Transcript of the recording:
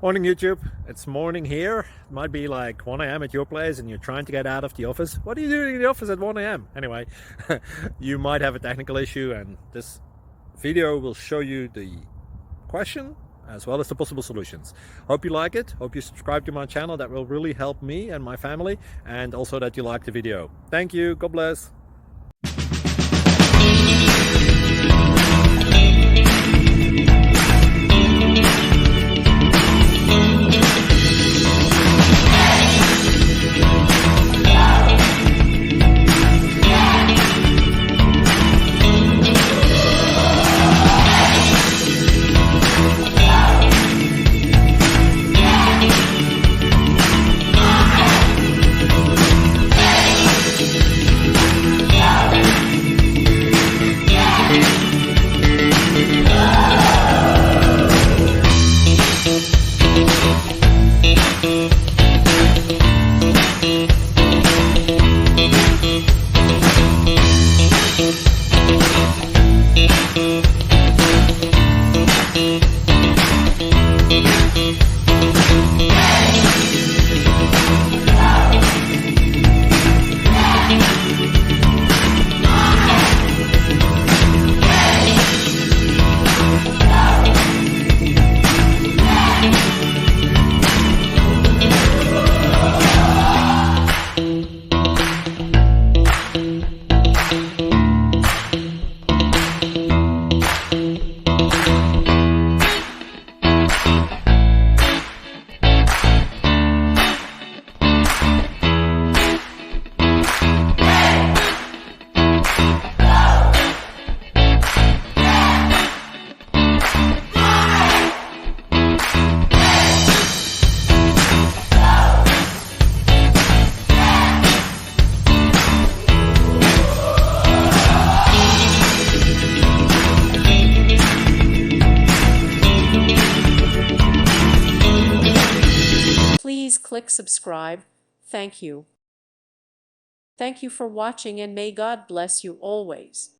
Morning YouTube, it's morning here. It might be like 1 a.m. at your place and you're trying to get out of the office. What are you doing in the office at 1 a.m.? Anyway, you might have a technical issue and this video will show you the question as well as the possible solutions. Hope you like it, hope you subscribe to my channel. That will really help me and my family, and also that you like the video. Thank you, God bless. Please click subscribe. Thank you. Thank you for watching, and may God bless you always.